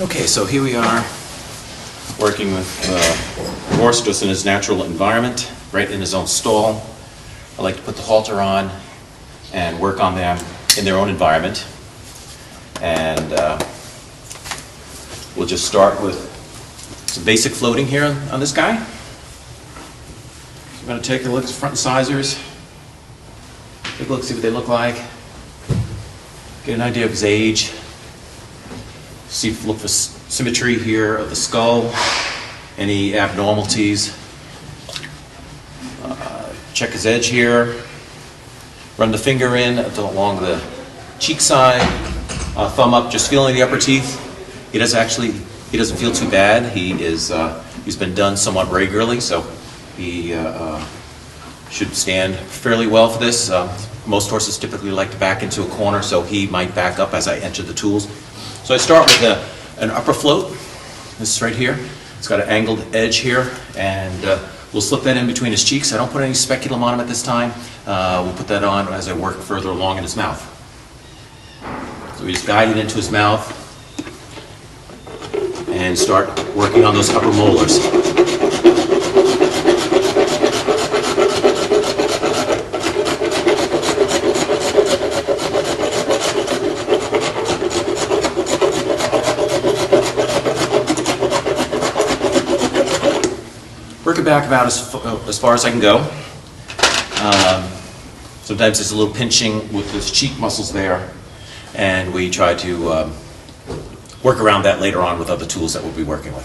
Okay, so here we are working with the horse just in his natural environment, right in his own stall. I like to put the halter on and work on them in their own environment. And we'll just start with some basic floating here on this guy. I'm going to take a look at front incisors, take a look, see what they look like, get an idea of his age. Look for symmetry here of the skull, any abnormalities. Check his edge here. Run the finger in along the cheek side. Thumb up, just feeling the upper teeth. He doesn't feel too bad. He's been done somewhat regularly, so he should stand fairly well for this. Most horses typically like to back into a corner, so he might back up as I enter the tools. So I start with an upper float. This is right here. It's got an angled edge here, and we'll slip that in between his cheeks. I don't put any speculum on him at this time. We'll put that on as I work further along in his mouth. So we just guide it into his mouth and start working on those upper molars. Work it back about as far as I can go. Sometimes there's a little pinching with his cheek muscles there, and we try to work around that later on with other tools that we'll be working with.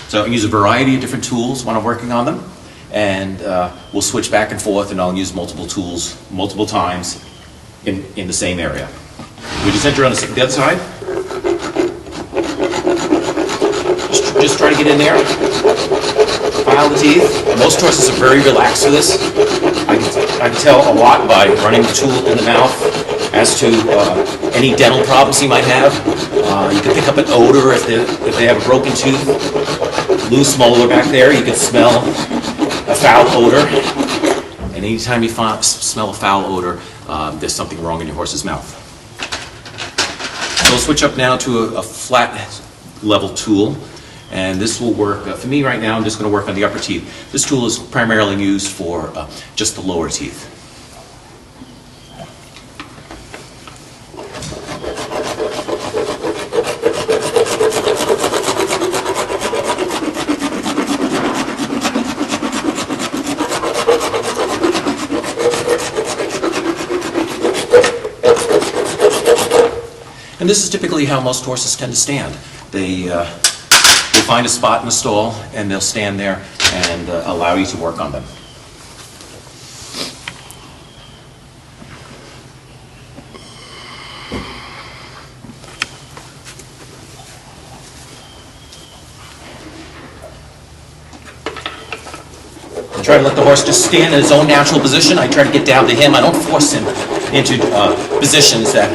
So I use a variety of different tools when I'm working on them, and we'll switch back and forth, and I'll use multiple tools multiple times in the same area. We just enter on the other side. Just try to get in there, file the teeth. Most horses are very relaxed for this. I can tell a lot by running the tool in the mouth as to any dental problems he might have. You can pick up an odor if they have a broken tooth, loose molar back there. You can smell a foul odor. And anytime you smell a foul odor, there's something wrong in your horse's mouth. So we'll switch up now to a flat level tool. And this will work, for me right now, I'm just going to work on the upper teeth. This tool is primarily used for just the lower teeth. And this is typically how most horses tend to stand. They'll find a spot in the stall, and they'll stand there and allow you to work on them. I try to let the horse just stand in his own natural position. I try to get down to him. I don't force him into positions that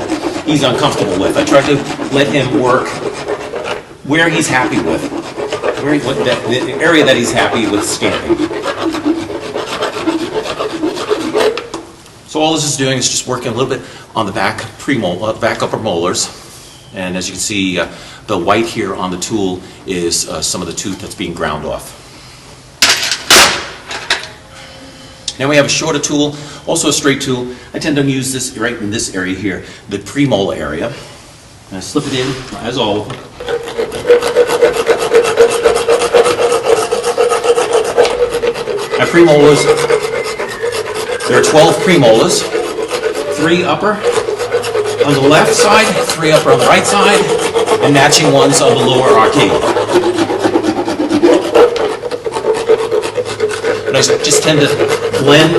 he's uncomfortable with. I try to let him work where he's happy with, the area that he's happy with standing. So all this is doing is just working a little bit on the back upper molars. And as you can see, the white here on the tool is some of the tooth that's being ground off. Now we have a shorter tool, also a straight tool. I tend to use this right in this area here, the premolar area. And I slip it in, as all of them. My premolars, there are 12 premolars, 3 upper on the left side, 3 upper on the right side, and matching ones on the lower arcade. But I just tend to blend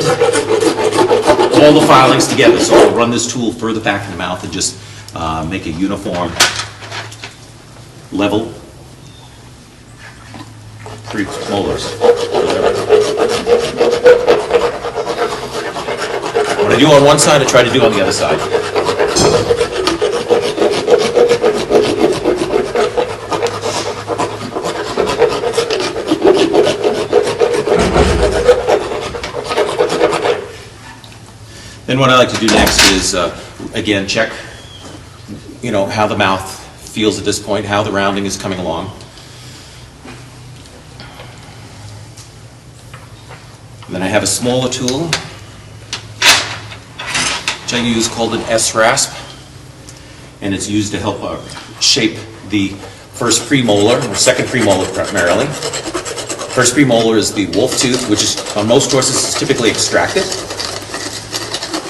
all the filings together, so I'll run this tool further back in the mouth and just make a uniform, level molars. What I do on one side, I try to do on the other side. then what I like to do next is, again, check, how the mouth feels at this point, how the rounding is coming along. And then I have a smaller tool, which I use, called an S-rasp, and it's used to help shape the first premolar, or second premolar primarily. First premolar is the wolf tooth, which is, on most horses, is typically extracted.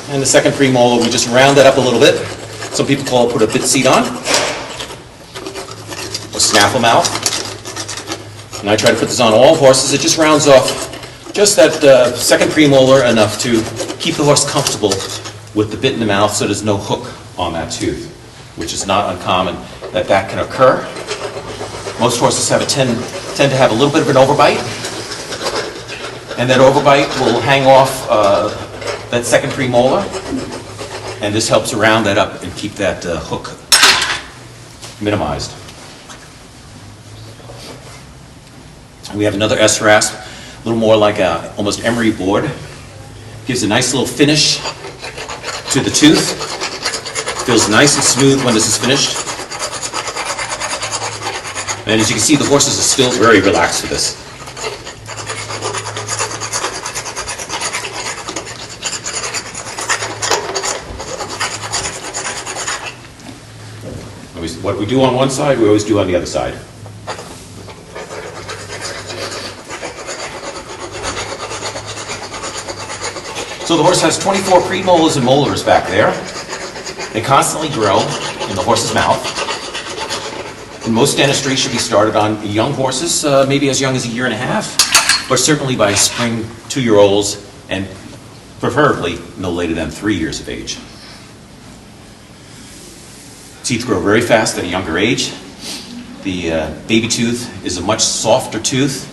And the second premolar, we just round that up a little bit. Some people call it put a bit seat on, or snaffle mouth. And I try to put this on all horses. It just rounds off just that second premolar enough to keep the horse comfortable with the bit in the mouth, so there's no hook on that tooth, which is not uncommon that can occur. Most horses tend to have a little bit of an overbite, and that overbite will hang off that second premolar, and this helps round that up and keep that hook minimized. And we have another S-rasp, a little more like a almost emery board. Gives a nice little finish to the tooth. Feels nice and smooth when this is finished. And as you can see, the horses are still very relaxed with this. What we do on one side, we always do on the other side. So the horse has 24 premolars and molars back there. They constantly grow in the horse's mouth. And most dentistry should be started on young horses, maybe as young as 1.5 years, but certainly by spring 2-year-olds, and preferably no later than 3 years of age. Teeth grow very fast at a younger age. The baby tooth is a much softer tooth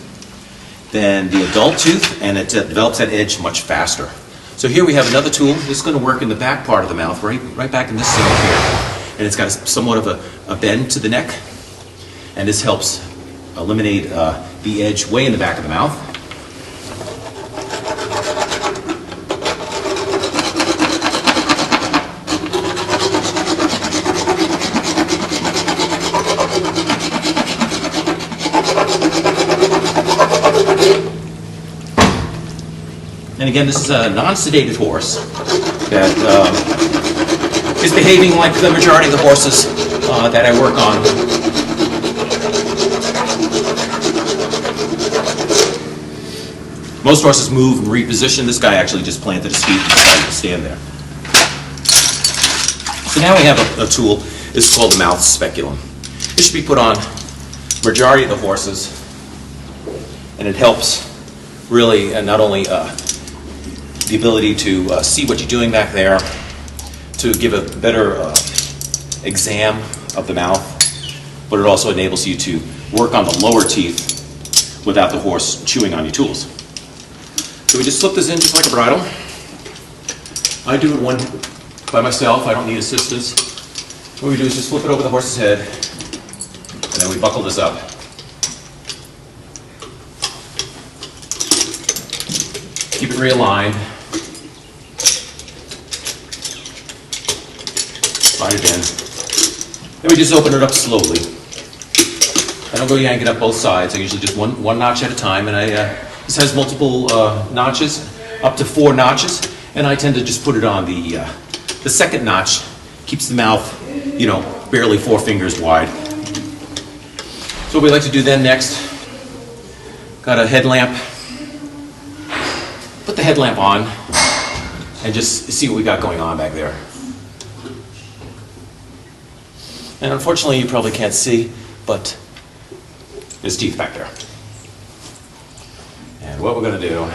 than the adult tooth, and it develops that edge much faster. So here we have another tool. This is going to work in the back part of the mouth, right back in this zone here. And it's got somewhat of a bend to the neck. And this helps eliminate the edge way in the back of the mouth. And again, this is a non-sedated horse that is behaving like the majority of the horses that I work on. Most horses move and reposition. This guy actually just planted his feet and decided to stand there. So now we have a tool. This is called the mouth speculum. This should be put on the majority of the horses, and it helps really not only the ability to see what you're doing back there, to give a better exam of the mouth, but it also enables you to work on the lower teeth without the horse chewing on your tools. So we just slip this in just like a bridle. I do it one by myself. I don't need assistance. What we do is just flip it over the horse's head, and then we buckle this up. Keep it realigned. Slide it in. Then we just open it up slowly. I don't go yank it up both sides. I usually just one notch at a time, and this has multiple notches, up to 4 notches, and I tend to just put it on the second notch. Keeps the mouth, barely 4 fingers wide. So what we like to do then next, got a headlamp. Put the headlamp on and just see what we got going on back there. And unfortunately, you probably can't see, but there's teeth back there. And what we're going to do,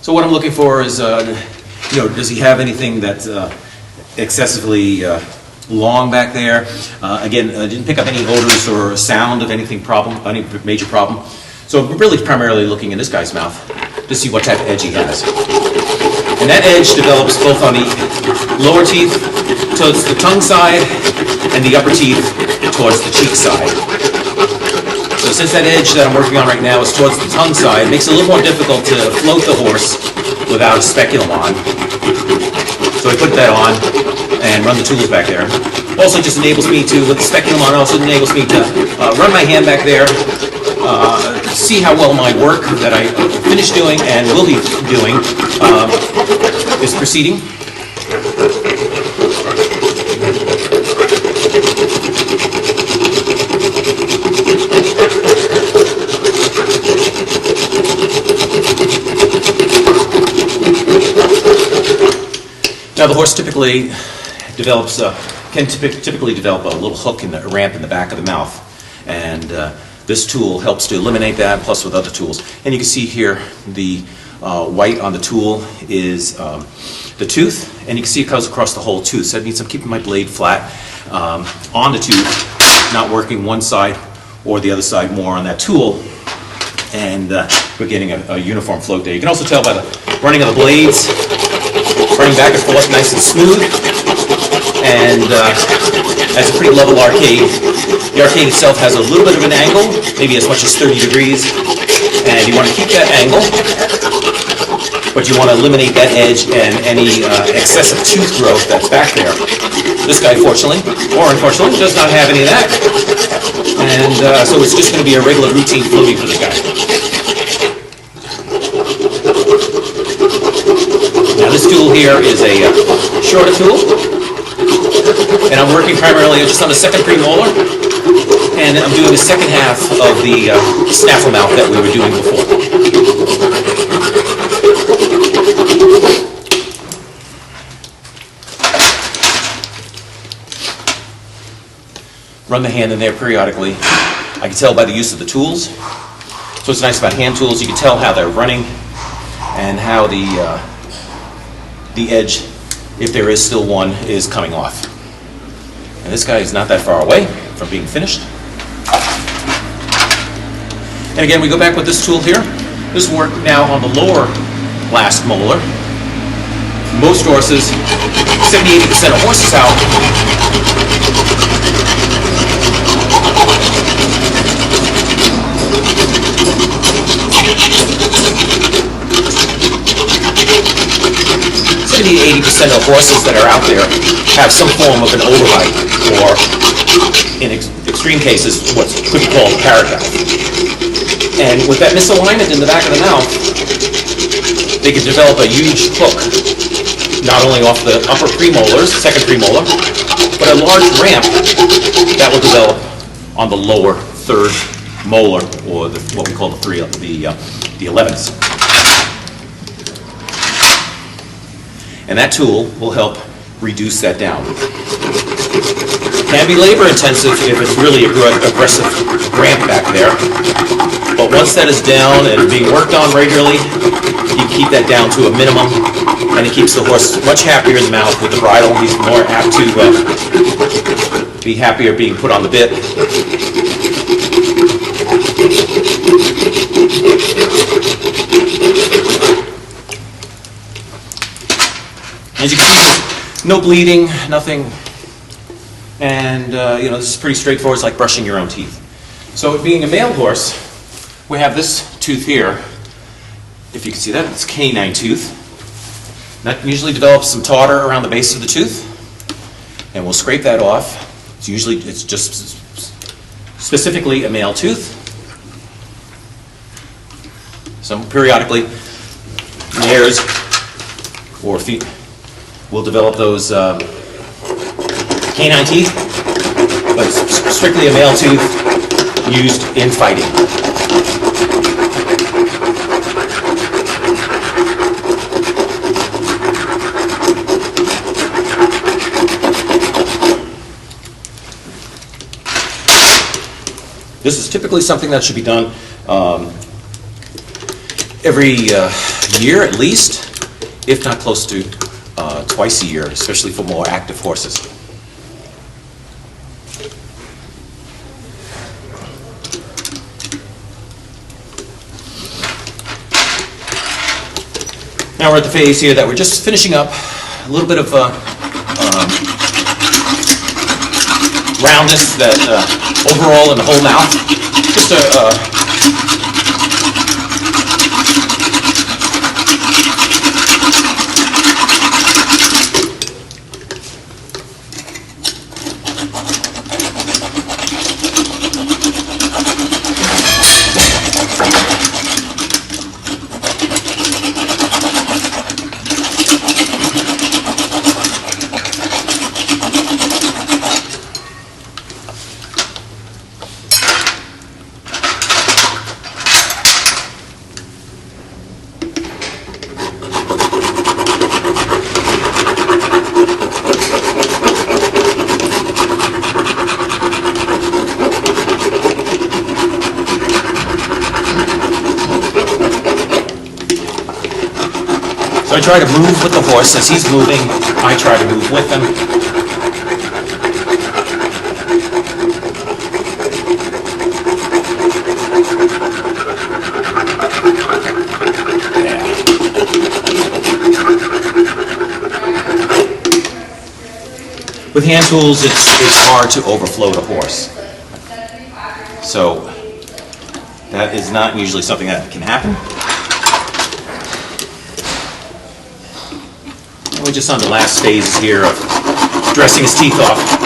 so what I'm looking for is, does he have anything that's excessively long back there? Again, I didn't pick up any odors or sound of any major problem. So we're really primarily looking in this guy's mouth to see what type of edge he has. And that edge develops both on the lower teeth towards the tongue side and the upper teeth towards the cheek side. So since that edge that I'm working on right now is towards the tongue side, it makes it a little more difficult to float the horse without a speculum on. So I put that on and run the tools back there. Also just enables me to, with the speculum on, also enables me to run my hand back there, see how well my work that I finished doing and will be doing is proceeding. Now the horse typically develops, can typically develop a little hook in the ramp in the back of the mouth, and this tool helps to eliminate that, plus with other tools. And you can see here the white on the tool is the tooth, and you can see it goes across the whole tooth. So that means I'm keeping my blade flat on the tooth, not working one side or the other side more on that tool, and we're getting a uniform float there. You can also tell by the running of the blades, running back and forth nice and smooth, and that's a pretty level arcade. The arcade itself has a little bit of an angle, maybe as much as 30 degrees, and you want to keep that angle, but you want to eliminate that edge and any excessive tooth growth that's back there. This guy, fortunately, or unfortunately, does not have any of that, and so it's just going to be a regular routine floating for this guy. Now this tool here is a shorter tool, and I'm working primarily just on the second premolar, and I'm doing the second half of the snaffle mouth that we were doing before. Run the hand in there periodically. I can tell by the use of the tools. So what's nice about hand tools, you can tell how they're running and how the edge, if there is still one, is coming off. And this guy is not that far away from being finished. And again, we go back with this tool here. This will work now on the lower last molar. Most horses, 70-80% of horses out, to 80% of horses that are out there have some form of an overbite, or in extreme cases, what could be called a parrot valve. And with that misalignment in the back of the mouth, they can develop a huge hook, not only off the upper premolars, second premolar, but a large ramp that will develop on the lower third molar, or what we call the 11s. And that tool will help reduce that down. It can be labor intensive if it's really aggressive ramp back there, but once that is down and being worked on regularly, you keep that down to a minimum, and it keeps the horse much happier in the mouth with the bridle. He's more apt to be happier being put on the bit. As you can see, no bleeding, nothing, and this is pretty straightforward. It's like brushing your own teeth. So being a male horse, we have this tooth here. If you can see that, it's canine tooth. That usually develops some tartar around the base of the tooth, and we'll scrape that off. It's just specifically a male tooth. So periodically, mares or feet will develop those canine teeth, but it's strictly a male tooth used in fighting. This is typically something that should be done every year at least, if not close to twice a year, especially for more active horses. Now we're at the phase here that we're just finishing up a little bit of roundness that overall in the whole mouth. Just a So I try to move with the horse. As he's moving, I try to move with him. Yeah. With hand tools, it's hard to overflow the horse. So that is not usually something that can happen. We're just on the last phases here of dressing his teeth off.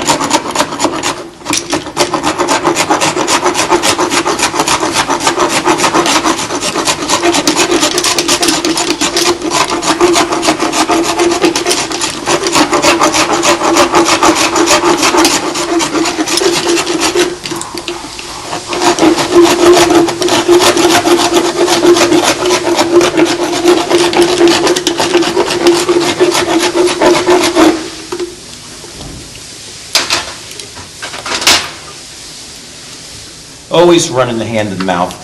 Always running the hand in the mouth,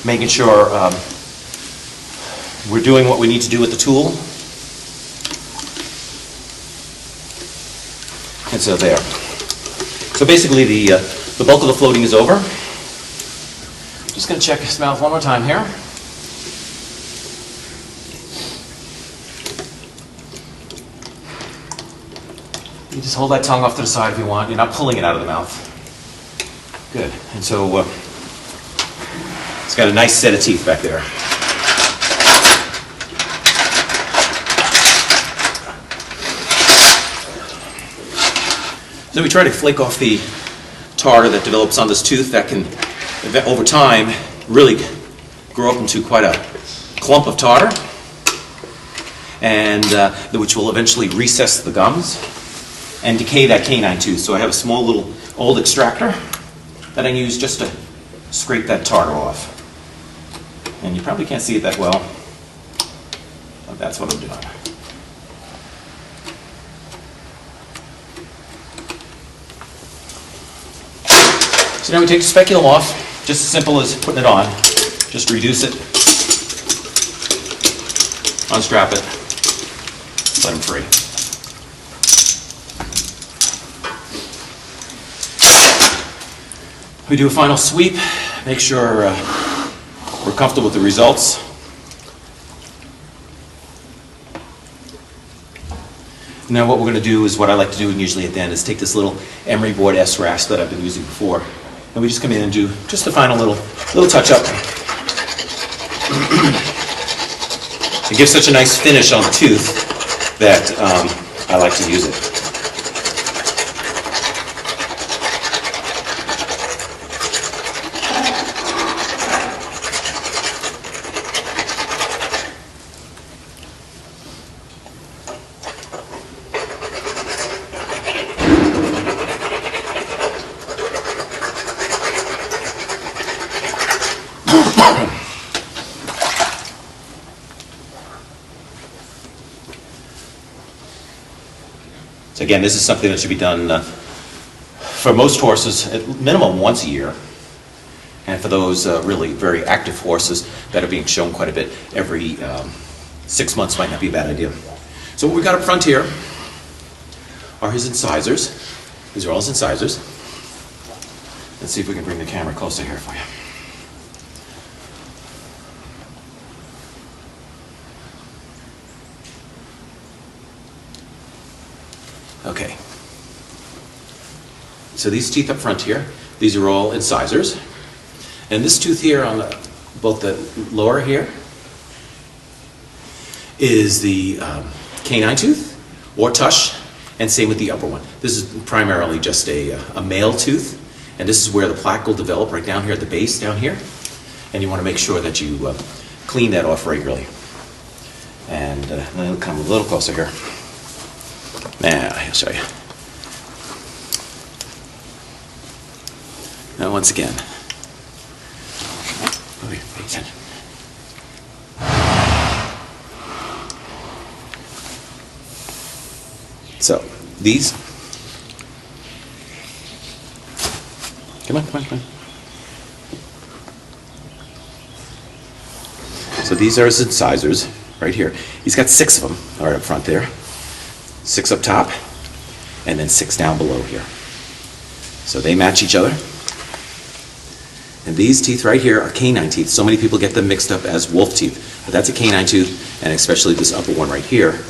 making sure we're doing what we need to do with the tool. And so there. So basically the bulk of the floating is over. Just going to check his mouth one more time here. You just hold that tongue off to the side if you want. You're not pulling it out of the mouth. Good. And so it's got a nice set of teeth back there. So we try to flake off the tartar that develops on this tooth that can, over time, really grow up into quite a clump of tartar, and which will eventually recess the gums and decay that canine tooth. So I have a small little old extractor that I use just to scrape that tartar off. And you probably can't see it that well, but that's what I'm doing. So now we take the speculum off, just as simple as putting it on. Just reduce it, unstrap it, let him free. We do a final sweep, make sure we're comfortable with the results. Now what we're going to do is what I like to do usually at the end is take this little emery board S-rasp that I've been using before, and we just come in and do just a final little touch-up. It gives such a nice finish on the tooth that I like to use it. So again, this is something that should be done for most horses at minimum once a year, and for those really very active horses that are being shown quite a bit every 6 months might not be a bad idea. So what we got up front here are his incisors. These are all his incisors. Let's see if we can bring the camera closer here for you. Okay. So these teeth up front here, These are all incisors. And this tooth here on both the lower here is the canine tooth or tush, and same with the upper one. This is primarily just a male tooth, and this is where the plaque will develop right down here at the base down here. And you want to make sure that you clean that off regularly. And let me come a little closer here. Now, I'll show you. Now, once again, pay attention. So, these, come on. So these are his incisors right here. He's got 6 of them right up front there. 6 up top, and then 6 down below here. So they match each other. And these teeth right here are canine teeth. So many people get them mixed up as wolf teeth. But that's a canine tooth, and especially this upper one right here.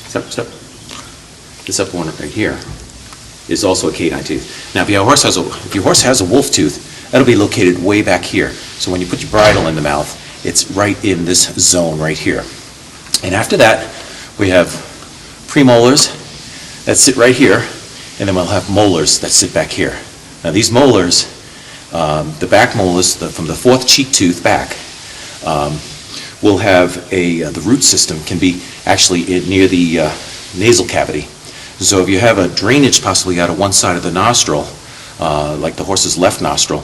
Step. This upper one right here is also a canine tooth. Now, if your horse has a wolf tooth, that'll be located way back here. So when you put your bridle in the mouth, it's right in this zone right here. And after that, we have premolars that sit right here, and then we'll have molars that sit back here. Now these molars, the back molars from the 4th cheek tooth back, will have the root system can be actually near the nasal cavity. So if you have a drainage possibly out of one side of the nostril, like the horse's left nostril,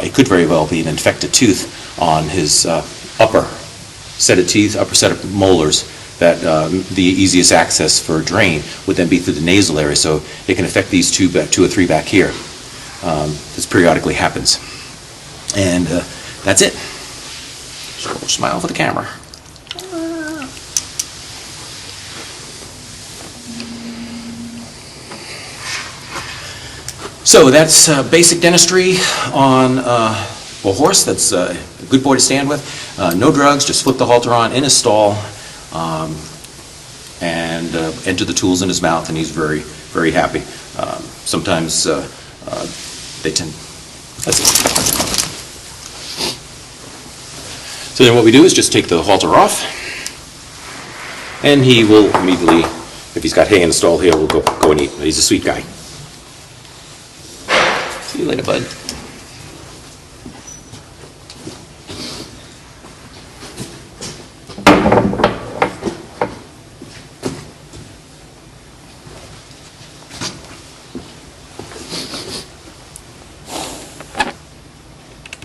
it could very well be an infected tooth on his upper set of teeth, upper set of molars, that the easiest access for a drain would then be through the nasal area, so it can affect these 2 or 3 back here. This periodically happens. And that's it. So smile for the camera. So that's basic dentistry on a horse. That's a good boy to stand with. No drugs, just flip the halter on in his stall and enter the tools in his mouth, and he's very, very happy. Sometimes they tend, that's it. So then what we do is just take the halter off, and he will immediately, if he's got hay in the stall here, we'll go and eat. He's a sweet guy. See you later, bud.